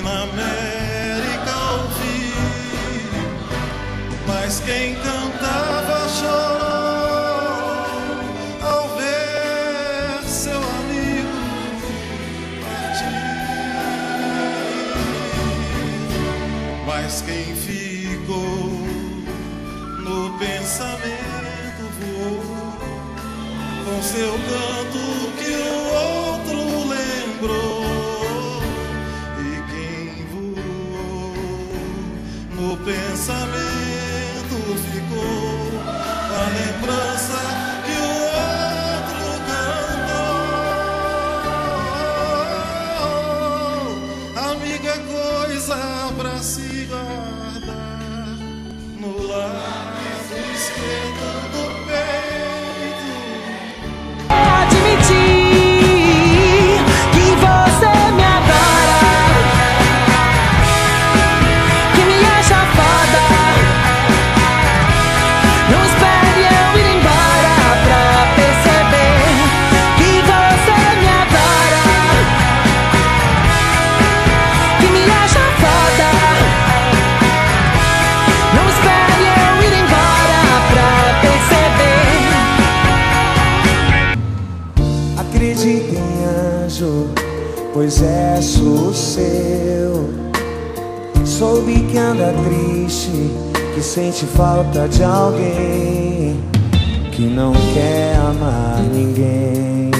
na América ouvi, mas quem cantava chorou ao ver seu amigo partir. Mas quem ficou no pensamento voou com seu canto que o outro lembrou. E quem voou no pensamento ficou a lembrança que o outro cantou. Amiga, é coisa pra se guardar no lado esquerdo do peito. Admitir que você me adora, que me acha foda. Não espere eu ir embora pra perceber que você me adora, que me acha foda. Não espere eu ir embora pra perceber. Acredita em anjo, pois é, sou seu. Soube que anda triste, que sente falta de alguém, que não quer amar ninguém.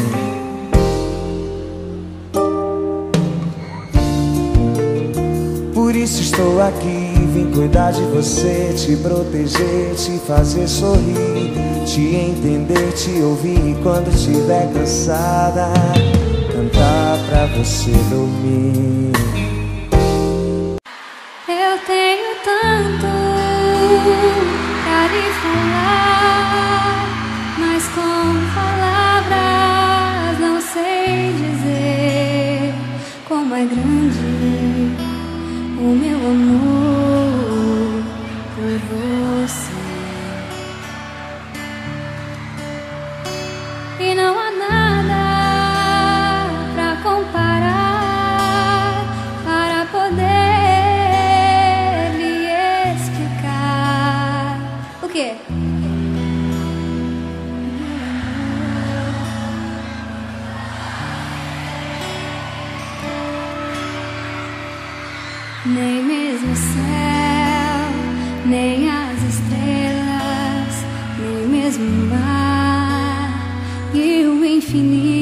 Por isso estou aqui, vim cuidar de você, te proteger, te fazer sorrir, te entender, te ouvir e quando estiver cansada, cantar pra você dormir. Eu tenho tanto pra lhe falar, mas com palavras não sei dizer como é grande o meu amor por você. E não há nada pra comparar para poder lhe explicar. O quê? Nem mesmo o céu, nem as estrelas, nem mesmo o mar e o infinito